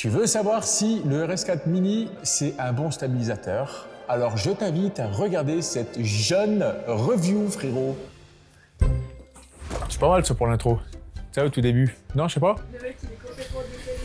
Tu veux savoir si le RS4 Mini, c'est un bon stabilisateur? Alors je t'invite à regarder cette jeune review, frérot. C'est pas mal ça pour l'intro. Ça au tout début. Non, je sais pas. Le mec, il est complètement décalé.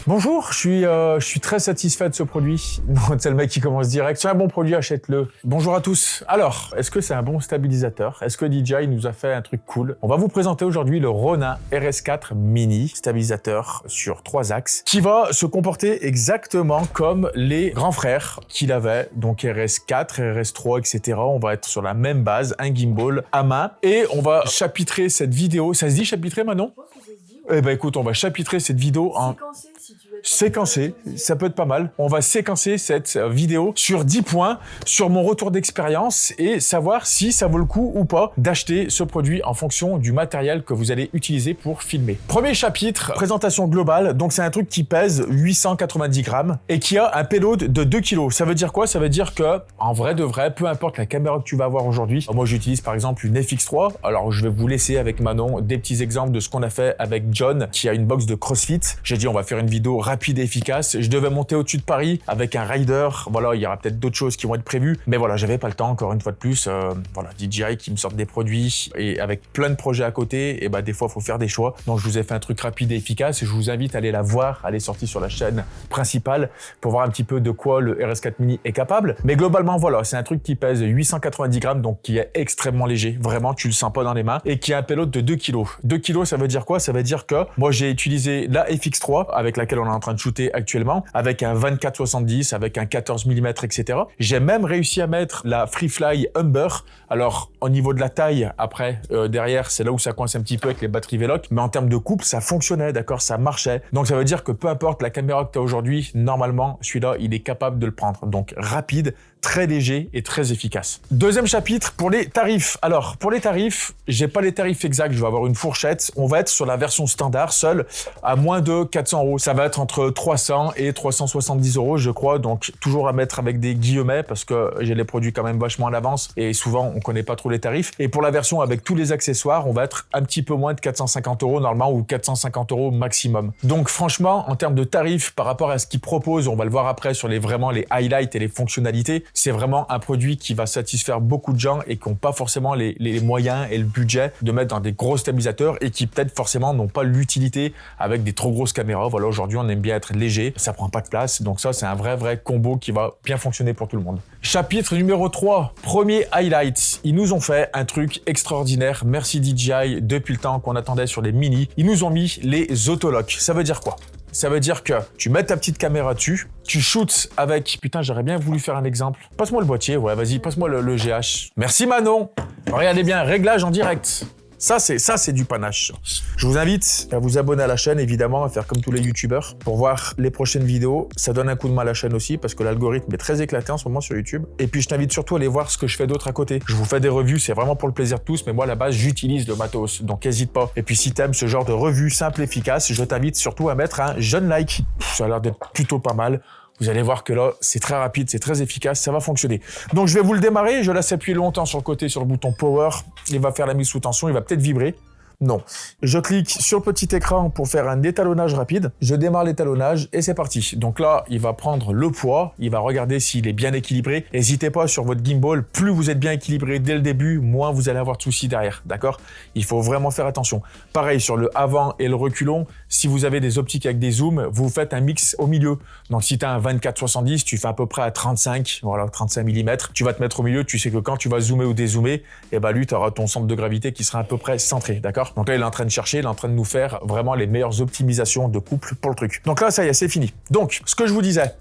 Bonjour, je suis très satisfait de ce produit. Non, c'est le mec qui commence direct. C'est un bon produit, achète-le. Bonjour à tous. Alors, est-ce que c'est un bon stabilisateur? Est-ce que DJI nous a fait un truc cool? On va vous présenter aujourd'hui le Ronin RS4 Mini, stabilisateur sur 3 axes, qui va se comporter exactement comme les grands frères qu'il avait, donc RS4, RS3, etc. On va être sur la même base, un gimbal à main, et on va chapitrer cette vidéo. Ça se dit chapitrer, Manon? Je pense que ça se dit. Eh ben écoute, on va chapitrer cette vidéo en... Séquencé, si tu veux. Séquencer, ça peut être pas mal. On va séquencer cette vidéo sur 10 points, sur mon retour d'expérience et savoir si ça vaut le coup ou pas d'acheter ce produit en fonction du matériel que vous allez utiliser pour filmer. Premier chapitre, présentation globale. Donc c'est un truc qui pèse 890 grammes et qui a un payload de 2 kg. Ça veut dire quoi? Ça veut dire que, en vrai de vrai, peu importe la caméra que tu vas avoir aujourd'hui, moi j'utilise par exemple une FX3. Alors je vais vous laisser avec Manon des petits exemples de ce qu'on a fait avec John qui a une box de CrossFit. J'ai dit on va faire une vidéo rapide et efficace. Je devais monter au-dessus de Paris avec un rider. Voilà, il y aura peut-être d'autres choses qui vont être prévues. Mais voilà, j'avais pas le temps, encore une fois de plus. Voilà, DJI qui me sortent des produits et avec plein de projets à côté, et bah des fois, il faut faire des choix. Donc, je vous ai fait un truc rapide et efficace. Je vous invite à aller la voir. Elle est sortie sur la chaîne principale pour voir un petit peu de quoi le RS4 Mini est capable. Mais globalement, voilà, c'est un truc qui pèse 890 grammes, donc qui est extrêmement léger. Vraiment, tu le sens pas dans les mains et qui a un payload de 2 kg. 2 kg, ça veut dire quoi? Ça veut dire que moi, j'ai utilisé la FX3 avec laquelle on est en train de shooter actuellement, avec un 24-70, avec un 14 mm, etc. J'ai même réussi à mettre la Freefly Humber. Alors, au niveau de la taille, après, derrière, c'est là où ça coince un petit peu avec les batteries Veloc, mais en termes de couple, ça fonctionnait, d'accord, ça marchait. Donc, ça veut dire que peu importe la caméra que tu as aujourd'hui, normalement, celui-là, il est capable de le prendre. Donc, rapide, très léger et très efficace. Deuxième chapitre, pour les tarifs. Alors, pour les tarifs, j'ai pas les tarifs exacts, je vais avoir une fourchette. On va être sur la version standard, seule, à moins de 400 €. Ça va être entre 300 et 370 €, je crois. Donc, toujours à mettre avec des guillemets parce que j'ai les produits quand même vachement à l'avance et souvent, on connaît pas trop les tarifs. Et pour la version avec tous les accessoires, on va être un petit peu moins de 450 € normalement ou 450 € maximum. Donc, franchement, en termes de tarifs, par rapport à ce qu'ils proposent, on va le voir après sur vraiment les highlights et les fonctionnalités, c'est vraiment un produit qui va satisfaire beaucoup de gens et qui n'ont pas forcément les moyens et le budget de mettre dans des gros stabilisateurs et qui peut-être forcément n'ont pas l'utilité avec des trop grosses caméras. Voilà, aujourd'hui, on aime bien être léger, ça prend pas de place. Donc ça, c'est un vrai combo qui va bien fonctionner pour tout le monde. Chapitre numéro 3, premier highlight. Ils nous ont fait un truc extraordinaire. Merci DJI, depuis le temps qu'on attendait sur les mini. Ils nous ont mis les autolocks. Ça veut dire quoi? Ça veut dire que tu mets ta petite caméra dessus, tu shootes avec... Putain, j'aurais bien voulu faire un exemple. Passe-moi le boîtier, ouais, vas-y, passe-moi le GH. Merci Manon. Regardez bien, réglage en direct. Ça, c'est du panache. Je vous invite à vous abonner à la chaîne, évidemment, à faire comme tous les youtubeurs pour voir les prochaines vidéos. Ça donne un coup de main à la chaîne aussi parce que l'algorithme est très éclaté en ce moment sur YouTube. Et puis, je t'invite surtout à aller voir ce que je fais d'autre à côté. Je vous fais des revues, c'est vraiment pour le plaisir de tous, mais moi, à la base, j'utilise le matos. Donc, n'hésite pas. Et puis, si t'aimes ce genre de revue simple et efficace, je t'invite surtout à mettre un jeune like. Ça a l'air d'être plutôt pas mal. Vous allez voir que là, c'est très rapide, c'est très efficace, ça va fonctionner. Donc, je vais vous le démarrer. Je laisse appuyer longtemps sur le côté, sur le bouton Power. Il va faire la mise sous tension, il va peut-être vibrer. Non. Je clique sur le petit écran pour faire un étalonnage rapide. Je démarre l'étalonnage et c'est parti. Donc là, il va prendre le poids, il va regarder s'il est bien équilibré. N'hésitez pas sur votre gimbal, plus vous êtes bien équilibré dès le début, moins vous allez avoir de soucis derrière, d'accord? Il faut vraiment faire attention. Pareil sur le avant et le reculon, si vous avez des optiques avec des zooms, vous faites un mix au milieu. Donc si tu as un 24-70, tu fais à peu près à 35, voilà, 35 mm. Tu vas te mettre au milieu, tu sais que quand tu vas zoomer ou dézoomer, et bah lui, tu auras ton centre de gravité qui sera à peu près centré, d'accord? Donc là, il est en train de chercher, il est en train de nous faire vraiment les meilleures optimisations de couple pour le truc. Donc là, ça y est, c'est fini. Donc, ce que je vous disais,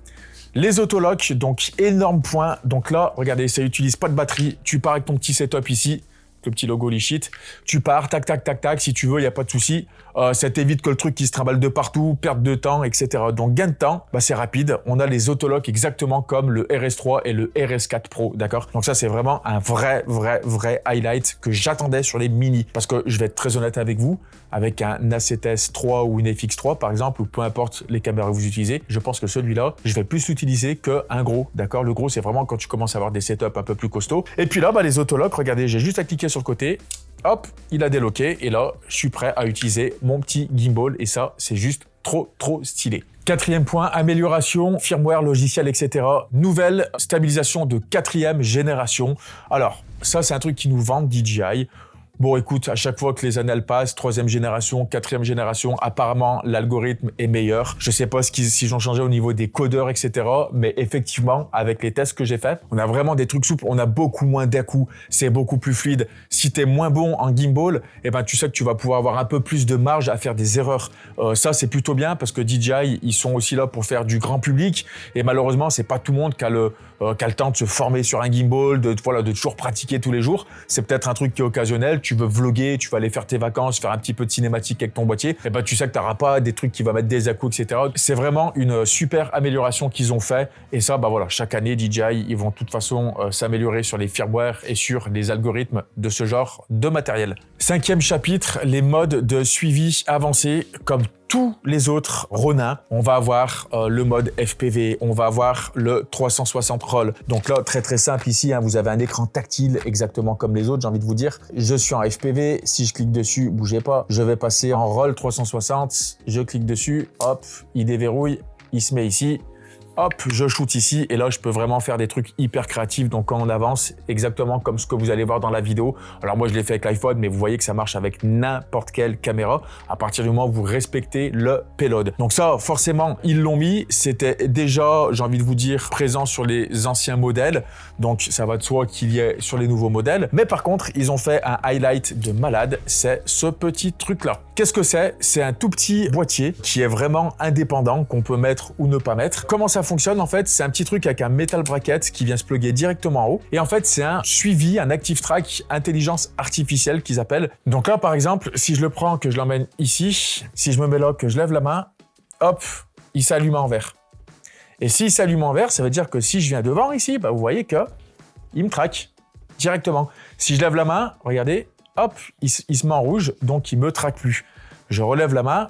les autolocks, donc énorme point. Donc là, regardez, ça utilise pas de batterie. Tu pars avec ton petit setup ici, le petit logo Lichit. Tu pars, tac, tac, tac, tac. Si tu veux, il n'y a pas de souci. Ça t'évite que le truc qui se trimballe de partout, perte de temps, etc. Donc, gain de temps, bah, c'est rapide. On a les autolocks exactement comme le RS3 et le RS4 Pro, d'accord? Donc ça, c'est vraiment un vrai highlight que j'attendais sur les mini. Parce que je vais être très honnête avec vous, avec un A7S 3 ou une FX3, par exemple, ou peu importe les caméras que vous utilisez, je pense que celui-là, je vais plus l'utiliser qu'un gros, d'accord? Le gros, c'est vraiment quand tu commences à avoir des setups un peu plus costauds. Et puis là, bah, les autolocks, regardez, j'ai juste à cliquer sur le côté. Hop, il a déloqué et là, je suis prêt à utiliser mon petit gimbal et ça, c'est juste trop stylé. Quatrième point, amélioration, firmware, logiciel, etc. Nouvelle stabilisation de 4e génération. Alors, ça, c'est un truc qui nous vend DJI. Bon, écoute, à chaque fois que les années passent, 3e génération, 4e génération, apparemment, l'algorithme est meilleur. Je sais pas s'ils ont changé au niveau des codeurs, etc. Mais effectivement, avec les tests que j'ai faits, on a vraiment des trucs souples. On a beaucoup moins d'à-coups. C'est beaucoup plus fluide. Si t'es moins bon en gimbal, eh ben, tu sais que tu vas pouvoir avoir un peu plus de marge à faire des erreurs. Ça, c'est plutôt bien parce que DJI, ils sont aussi là pour faire du grand public. Et malheureusement, c'est pas tout le monde qui a le temps de se former sur un gimbal, de toujours pratiquer tous les jours. C'est peut-être un truc qui est occasionnel. Tu veux vlogger, tu vas aller faire tes vacances, faire un petit peu de cinématique avec ton boîtier, et ben tu sais que tu n'auras pas des trucs qui vont mettre des à-coups, etc. C'est vraiment une super amélioration qu'ils ont fait. Et ça, bah voilà, chaque année, DJI, ils vont de toute façon s'améliorer sur les firmware et sur les algorithmes de ce genre de matériel. 5e chapitre, les modes de suivi avancés. Comme tous les autres Ronin, on va avoir le mode FPV, on va avoir le 360 roll. Donc là, très simple ici, hein, vous avez un écran tactile exactement comme les autres, j'ai envie de vous dire. Je suis en FPV, si je clique dessus, bougez pas, je vais passer en roll 360, je clique dessus, hop, il déverrouille, il se met ici. Hop, je shoot ici et là, je peux vraiment faire des trucs hyper créatifs. Donc, quand on avance, exactement comme ce que vous allez voir dans la vidéo. Alors, moi, je l'ai fait avec l'iPhone, mais vous voyez que ça marche avec n'importe quelle caméra à partir du moment où vous respectez le payload. Donc ça, forcément, ils l'ont mis. C'était déjà, j'ai envie de vous dire, présent sur les anciens modèles. Donc, ça va de soi qu'il y ait sur les nouveaux modèles. Mais par contre, ils ont fait un highlight de malade. C'est ce petit truc-là. Qu'est-ce que c'est? C'est un tout petit boîtier qui est vraiment indépendant, qu'on peut mettre ou ne pas mettre. Comment ça fonctionne en fait? C'est un petit truc avec un metal bracket qui vient se plugger directement en haut. Et en fait, c'est un suivi, un active track intelligence artificielle qu'ils appellent. Donc là, par exemple, si je le prends, que je l'emmène ici, si je me mets là, que je lève la main, hop, il s'allume en vert. Et s'il s'allume en vert, ça veut dire que si je viens devant ici, bah, vous voyez que il me traque directement. Si je lève la main, regardez, hop, il se met en rouge, donc il me traque plus. Je relève la main,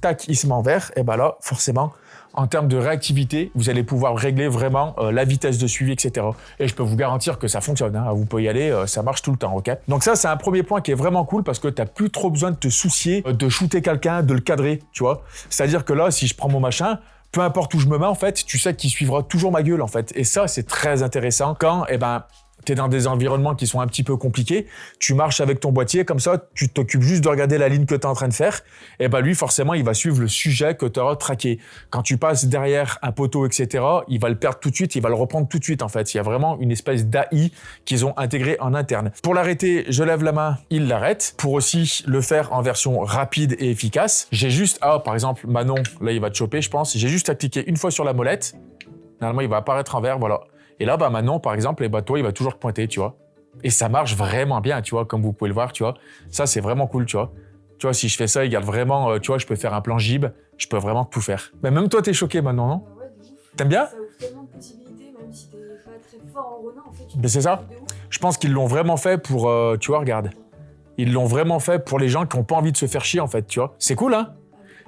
tac, il se met en vert, et ben là, forcément, en termes de réactivité, vous allez pouvoir régler vraiment la vitesse de suivi, etc. Et je peux vous garantir que ça fonctionne, hein. Vous pouvez y aller, ça marche tout le temps, ok? Donc ça, c'est un premier point qui est vraiment cool parce que tu n'as plus trop besoin de te soucier de shooter quelqu'un, de le cadrer, tu vois? C'est-à-dire que là, si je prends mon machin, peu importe où je me mets, en fait, tu sais qu'il suivra toujours ma gueule, en fait. Et ça, c'est très intéressant quand, eh ben, tu es dans des environnements qui sont un petit peu compliqués, tu marches avec ton boîtier, comme ça, tu t'occupes juste de regarder la ligne que tu es en train de faire, et ben lui, forcément, il va suivre le sujet que tu auras traqué. Quand tu passes derrière un poteau, etc., il va le perdre tout de suite, il va le reprendre tout de suite, en fait. Il y a vraiment une espèce d'AI qu'ils ont intégré en interne. Pour l'arrêter, je lève la main, il l'arrête. Pour aussi le faire en version rapide et efficace, j'ai juste à, par exemple, Manon, là, il va te choper, je pense, j'ai juste à cliquer une fois sur la molette, normalement, il va apparaître en vert, voilà. Et là, bah maintenant, par exemple, toi, il va toujours te pointer, tu vois. Et ça marche vraiment bien, tu vois, comme vous pouvez le voir, tu vois. Ça, c'est vraiment cool, tu vois. Tu vois, si je fais ça, il garde vraiment, tu vois, je peux faire un plan gib, je peux vraiment tout faire. Mais même toi, t'es choqué maintenant, non? Ouais, de ouf. T'aimes bien? Ça ouvre tellement de possibilités, même si t'es pas très fort en Ronin, en fait. Mais c'est ça. Je pense qu'ils l'ont vraiment fait pour, tu vois, regarde. Ils l'ont vraiment fait pour les gens qui n'ont pas envie de se faire chier, en fait, tu vois. C'est cool, hein?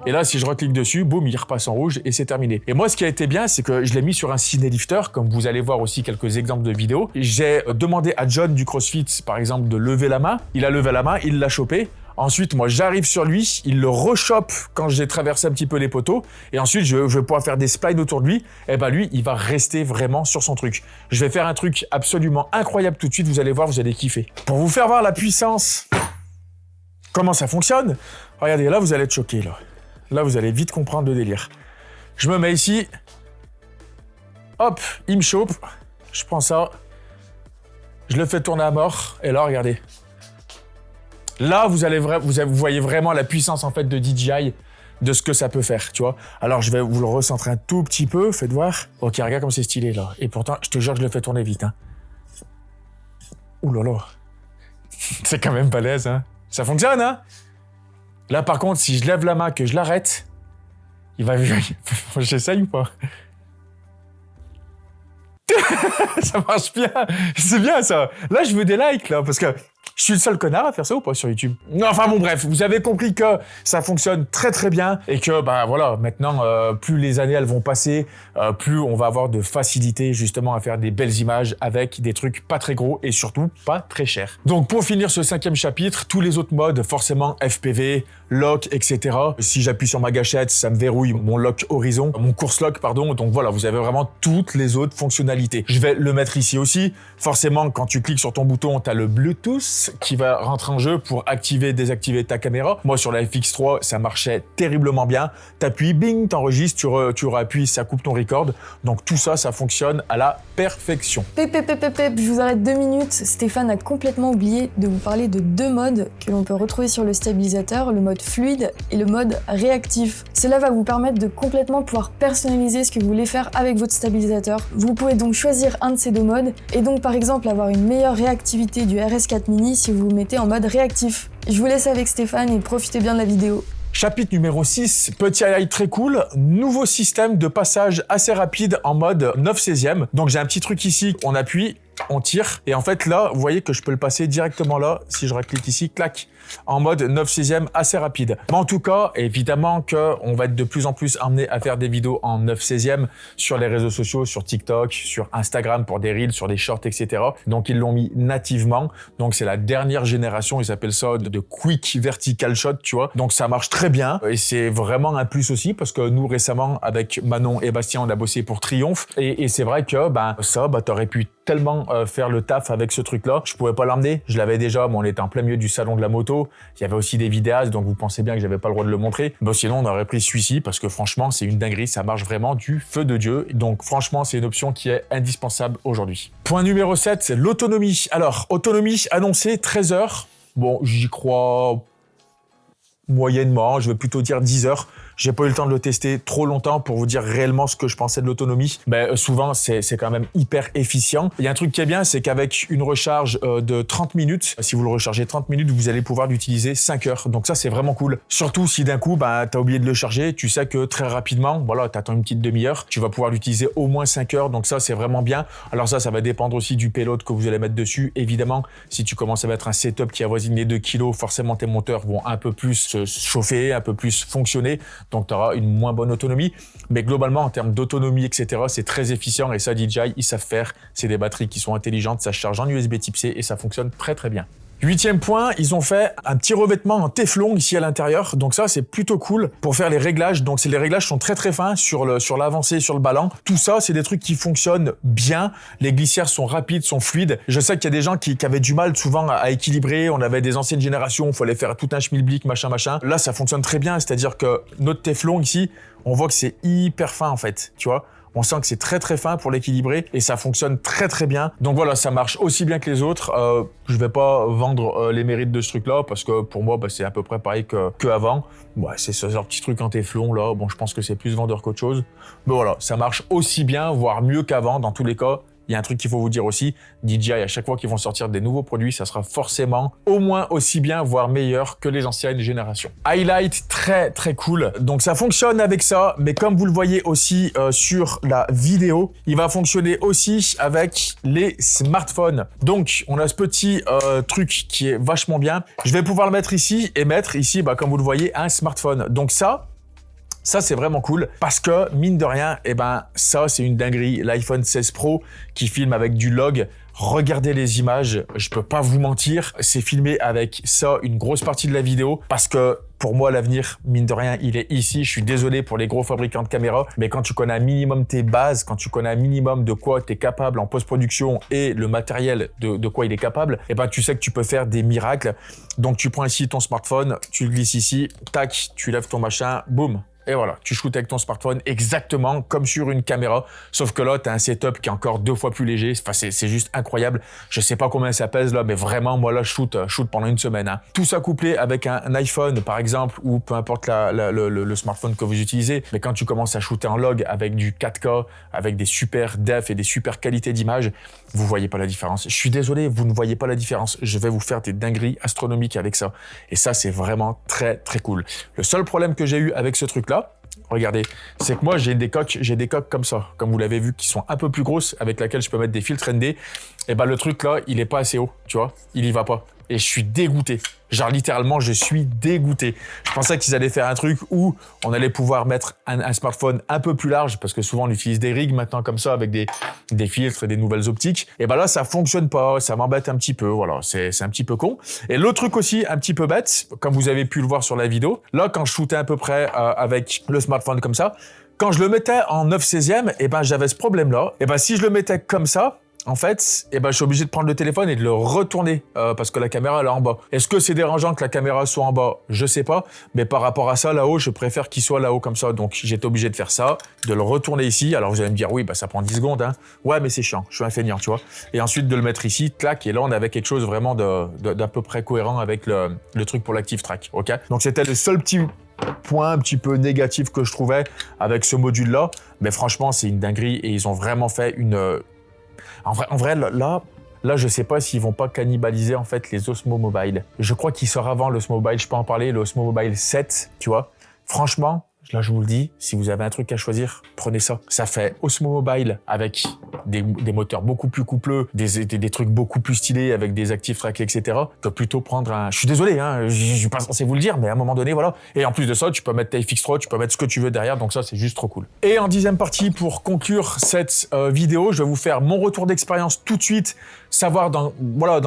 Et là, si je reclique dessus, boum, il repasse en rouge et c'est terminé. Et moi, ce qui a été bien, c'est que je l'ai mis sur un ciné-lifter, comme vous allez voir aussi quelques exemples de vidéos. J'ai demandé à John du CrossFit, par exemple, de lever la main. Il a levé la main, il l'a chopé. Ensuite, moi, j'arrive sur lui, il le rechoppe quand j'ai traversé un petit peu les poteaux. Et ensuite, je vais pouvoir faire des splines autour de lui. Et ben lui, il va rester vraiment sur son truc. Je vais faire un truc absolument incroyable tout de suite. Vous allez voir, vous allez kiffer. Pour vous faire voir la puissance, comment ça fonctionne, regardez, là, vous allez être choqués, là. Là, vous allez vite comprendre le délire. Je me mets ici. Hop, il me chope. Je prends ça. Je le fais tourner à mort. Et là, regardez. Là, vous voyez vraiment la puissance en fait de DJI, de ce que ça peut faire, tu vois. Alors, je vais vous le recentrer un tout petit peu. Faites voir. Ok, regarde comme c'est stylé, là. Et pourtant, je te jure, je le fais tourner vite, hein. Ouh là là. C'est quand même balèze, hein. Ça fonctionne, hein. Là, par contre, si je lève la main, que je l'arrête, il va... J'essaye ou pas? Ça marche bien. C'est bien, ça. Là, je veux des likes, là, parce que je suis le seul connard à faire ça ou pas sur YouTube? Non, enfin bon, bref, vous avez compris que ça fonctionne très très bien et que, bah voilà, maintenant, plus les années elles vont passer, plus on va avoir de facilité justement à faire des belles images avec des trucs pas très gros et surtout pas très chers. Donc pour finir ce 5e chapitre, tous les autres modes, forcément FPV, lock, etc. Si j'appuie sur ma gâchette, ça me verrouille mon lock horizon, mon course lock, pardon. Donc voilà, vous avez vraiment toutes les autres fonctionnalités. Je vais le mettre ici aussi. Forcément, quand tu cliques sur ton bouton, tu as le Bluetooth qui va rentrer en jeu pour activer, désactiver ta caméra. Moi, sur la FX3, ça marchait terriblement bien. T'appuies, bing, t'enregistres, tu réappuies, ça coupe ton record. Donc tout ça, ça fonctionne à la perfection. Pep, je vous arrête 2 minutes. Stéphane a complètement oublié de vous parler de 2 modes que l'on peut retrouver sur le stabilisateur, le mode fluide et le mode réactif. Cela va vous permettre de complètement pouvoir personnaliser ce que vous voulez faire avec votre stabilisateur. Vous pouvez donc choisir un de ces 2 modes et donc par exemple avoir une meilleure réactivité du RS4 Mini si vous vous mettez en mode réactif. Je vous laisse avec Stéphane et profitez bien de la vidéo. Chapitre numéro 6, petit highlight très cool, nouveau système de passage assez rapide en mode 9/16e. Donc j'ai un petit truc ici, on appuie, on tire, et en fait là, vous voyez que je peux le passer directement là, si je clique ici, clac, en mode 9/16e assez rapide. Mais en tout cas, évidemment qu'on va être de plus en plus amené à faire des vidéos en 9/16e sur les réseaux sociaux, sur TikTok, sur Instagram pour des reels, sur des shorts, etc. Donc ils l'ont mis nativement. Donc c'est la dernière génération, ils appellent ça de Quick Vertical Shot, tu vois. Donc ça marche très bien et c'est vraiment un plus aussi parce que nous récemment avec Manon et Bastien on a bossé pour Triomphe et c'est vrai que t'aurais pu tellement faire le taf avec ce truc-là. Je pouvais pas l'emmener, je l'avais déjà, mais on était en plein milieu du salon de la moto. Il y avait aussi des vidéastes, donc vous pensez bien que j'avais pas le droit de le montrer. Bon, sinon, on aurait pris celui-ci parce que franchement, c'est une dinguerie, ça marche vraiment du feu de Dieu. Donc franchement, c'est une option qui est indispensable aujourd'hui. Point numéro 7, c'est l'autonomie. Alors, autonomie annoncée 13 heures. Bon, j'y crois moyennement, je vais plutôt dire 10 heures. J'ai pas eu le temps de le tester trop longtemps pour vous dire réellement ce que je pensais de l'autonomie. Souvent, c'est quand même hyper efficient. Il y a un truc qui est bien, c'est qu'avec une recharge de 30 minutes, si vous le rechargez 30 minutes, vous allez pouvoir l'utiliser 5 heures. Donc ça, c'est vraiment cool. Surtout si d'un coup, t'as oublié de le charger, tu sais que très rapidement, voilà, t'attends une petite demi-heure, tu vas pouvoir l'utiliser au moins 5 heures. Donc ça, c'est vraiment bien. Alors ça va dépendre aussi du payload que vous allez mettre dessus. Évidemment, si tu commences à mettre un setup qui avoisine les 2 kg, forcément, tes moteurs vont un peu plus se chauffer, un peu plus fonctionner. Donc, tu auras une moins bonne autonomie. Mais globalement, en termes d'autonomie, etc., c'est très efficient. Et ça, DJI, ils savent faire. C'est des batteries qui sont intelligentes. Ça se charge en USB type C et ça fonctionne très, très bien. 8e point, ils ont fait un petit revêtement en téflon ici à l'intérieur. Donc ça, c'est plutôt cool pour faire les réglages. Donc les réglages sont très très fins sur l'avancée, sur le ballon. Tout ça, c'est des trucs qui fonctionnent bien. Les glissières sont rapides, sont fluides. Je sais qu'il y a des gens qui avaient du mal souvent à équilibrer. On avait des anciennes générations, il fallait faire tout un schmilblick, machin. Là, ça fonctionne très bien. C'est-à-dire que notre téflon ici, on voit que c'est hyper fin en fait, tu vois. On sent que c'est très très fin pour l'équilibrer et ça fonctionne très très bien. Donc voilà, ça marche aussi bien que les autres. Je vais pas vendre les mérites de ce truc-là parce que pour moi, c'est à peu près pareil que avant. Ouais, c'est ce genre de petit truc en téflon là. Bon, je pense que c'est plus vendeur qu'autre chose. Mais voilà, ça marche aussi bien, voire mieux qu'avant dans tous les cas. Il y a un truc qu'il faut vous dire aussi, DJI, à chaque fois qu'ils vont sortir des nouveaux produits, ça sera forcément au moins aussi bien, voire meilleur que les anciennes générations. Highlight très très cool. Donc ça fonctionne avec ça, mais comme vous le voyez aussi sur la vidéo, il va fonctionner aussi avec les smartphones. Donc on a ce petit truc qui est vachement bien. Je vais pouvoir le mettre ici et mettre ici, comme vous le voyez, un smartphone. Donc ça, c'est vraiment cool parce que, mine de rien, ça, c'est une dinguerie. L'iPhone 16 Pro qui filme avec du log. Regardez les images, je peux pas vous mentir. C'est filmé avec ça une grosse partie de la vidéo parce que pour moi, l'avenir, mine de rien, il est ici. Je suis désolé pour les gros fabricants de caméras, mais quand tu connais un minimum tes bases, quand tu connais un minimum de quoi tu es capable en post-production et le matériel de quoi il est capable, tu sais que tu peux faire des miracles. Donc, tu prends ici ton smartphone, tu le glisses ici, tac, tu lèves ton machin, boum. Et voilà, tu shootes avec ton smartphone exactement comme sur une caméra, sauf que là, tu as un setup qui est encore 2 fois plus léger. Enfin, c'est juste incroyable. Je sais pas combien ça pèse là, mais vraiment, moi là, je shoot pendant une semaine. Hein. Tout ça couplé avec un iPhone, par exemple, ou peu importe le smartphone que vous utilisez. Mais quand tu commences à shooter en log avec du 4K, avec des super def et des super qualités d'image, vous voyez pas la différence. Je suis désolé, vous ne voyez pas la différence. Je vais vous faire des dingueries astronomiques avec ça. Et ça, c'est vraiment très, très cool. Le seul problème que j'ai eu avec ce truc-là, regardez, c'est que moi j'ai des coques comme ça, comme vous l'avez vu, qui sont un peu plus grosses, avec laquelle je peux mettre des filtres ND. Et le truc là, il est pas assez haut, tu vois, il y va pas. et je suis dégoûté. Genre littéralement, je suis dégoûté. Je pensais qu'ils allaient faire un truc où on allait pouvoir mettre un smartphone un peu plus large, parce que souvent on utilise des rigs maintenant comme ça avec des filtres et des nouvelles optiques. Et ben là, ça fonctionne pas, ça m'embête un petit peu. Voilà, c'est un petit peu con. Et l'autre truc aussi un petit peu bête, comme vous avez pu le voir sur la vidéo, là quand je shootais à peu près avec le smartphone comme ça, quand je le mettais en 9/16e, et ben j'avais ce problème-là. Et ben si je le mettais comme ça, en fait, je suis obligé de prendre le téléphone et de le retourner parce que la caméra elle est en bas. Est-ce que c'est dérangeant que la caméra soit en bas? Je sais pas, mais par rapport à ça, là-haut, je préfère qu'il soit là-haut comme ça. Donc j'étais obligé de faire ça, de le retourner ici. Alors vous allez me dire, oui, ça prend 10 secondes. Hein. Ouais, mais c'est chiant, je suis un feignant, tu vois. Et ensuite de le mettre ici, clac, et là on avait quelque chose vraiment d'à peu près cohérent avec le truc pour l'active track, ok? Donc c'était le seul petit point un petit peu négatif que je trouvais avec ce module-là. Mais franchement, c'est une dinguerie et ils ont vraiment fait une... En vrai, là, je sais pas s'ils vont pas cannibaliser en fait les Osmo Mobile. Je crois qu'il sort avant l'Osmo Mobile, je peux en parler, l'Osmo Mobile 7, tu vois. Franchement, là je vous le dis, si vous avez un truc à choisir, prenez ça. Ça fait Osmo Mobile avec des moteurs beaucoup plus coupleux, des trucs beaucoup plus stylés avec des active track, etc. Que plutôt prendre un... Je suis désolé, hein, je suis pas censé vous le dire, mais à un moment donné, voilà. Et en plus de ça, tu peux mettre ta FX3, tu peux mettre ce que tu veux derrière, donc ça c'est juste trop cool. Et en 10e partie, pour conclure cette vidéo, je vais vous faire mon retour d'expérience tout de suite, savoir dans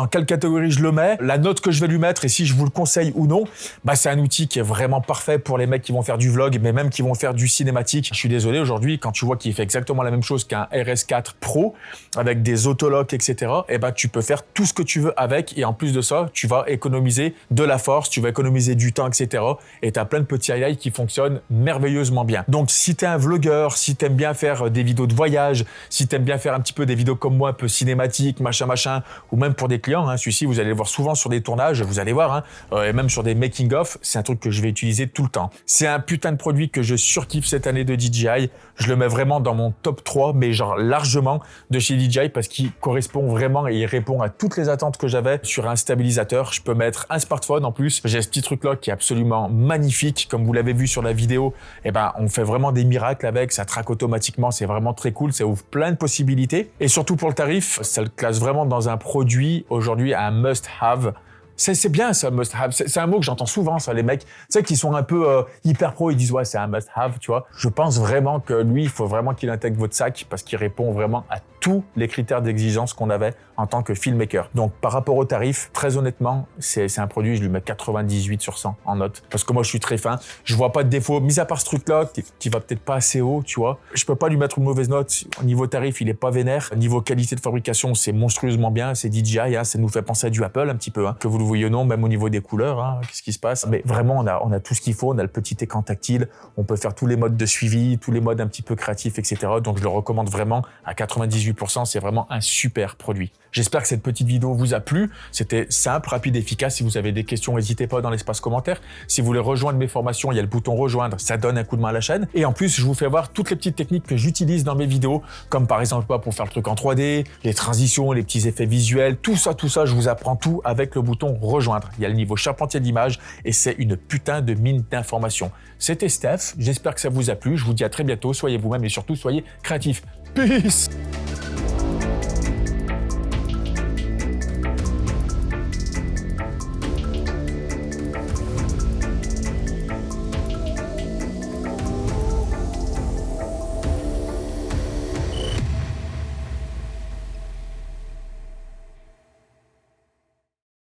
quelle catégorie je le mets, la note que je vais lui mettre et si je vous le conseille ou non. C'est un outil qui est vraiment parfait pour les mecs qui vont faire du vlog, mais même qui vont faire du cinématique. Je suis désolé, aujourd'hui, quand tu vois qu'il fait exactement la même chose qu'un RS4 Pro, avec des autolocks, etc., tu peux faire tout ce que tu veux avec, et en plus de ça, tu vas économiser de la force, tu vas économiser du temps, etc., et tu as plein de petits highlights qui fonctionnent merveilleusement bien. Donc, si tu es un vlogueur, si tu aimes bien faire des vidéos de voyage, si tu aimes bien faire un petit peu des vidéos comme moi, un peu cinématiques, machin, ou même pour des clients, hein, celui-ci, vous allez le voir souvent sur des tournages, vous allez voir, hein, et même sur des making-of, c'est un truc que je vais utiliser tout le temps. C'est un putain de produit que je surkiffe cette année de DJI. Je le mets vraiment dans mon top 3, mais genre largement de chez DJI parce qu'il correspond vraiment et il répond à toutes les attentes que j'avais sur un stabilisateur. Je peux mettre un smartphone en plus. J'ai ce petit truc-là qui est absolument magnifique. Comme vous l'avez vu sur la vidéo, on fait vraiment des miracles avec. Ça traque automatiquement. C'est vraiment très cool. Ça ouvre plein de possibilités. Et surtout pour le tarif, ça le classe vraiment dans un produit aujourd'hui, un must-have. C'est bien ça, must-have. C'est un mot que j'entends souvent, ça, les mecs, tu sais, qui sont un peu hyper pro, ils disent ouais, c'est un must-have, tu vois. Je pense vraiment que lui, il faut vraiment qu'il intègre votre sac parce qu'il répond vraiment à tous les critères d'exigence qu'on avait en tant que filmmaker. Donc, par rapport au tarif, très honnêtement, c'est un produit, je lui mets 98 sur 100 en note. Parce que moi, je suis très fin. Je vois pas de défaut, mis à part ce truc-là, qui va peut-être pas assez haut, tu vois. Je peux pas lui mettre une mauvaise note. Au niveau tarif, il est pas vénère. Au niveau qualité de fabrication, c'est monstrueusement bien. C'est DJI, hein, ça nous fait penser à du Apple un petit peu, hein. Que vous le voyez ou non, même au niveau des couleurs, hein, qu'est-ce qui se passe. Mais vraiment, on a tout ce qu'il faut. On a le petit écran tactile. On peut faire tous les modes de suivi, tous les modes un petit peu créatifs, etc. Donc, je le recommande vraiment à 98%. C'est vraiment un super produit. J'espère que cette petite vidéo vous a plu. C'était simple, rapide, efficace. Si vous avez des questions, n'hésitez pas dans l'espace commentaire. Si vous voulez rejoindre mes formations, il y a le bouton rejoindre. Ça donne un coup de main à la chaîne. Et en plus, je vous fais voir toutes les petites techniques que j'utilise dans mes vidéos, comme par exemple pour faire le truc en 3D, les transitions, les petits effets visuels, tout ça, je vous apprends tout avec le bouton rejoindre. Il y a le niveau charpentier d'image et c'est une putain de mine d'informations. C'était Steph. J'espère que ça vous a plu. Je vous dis à très bientôt. Soyez vous-même et surtout soyez créatifs. Peace!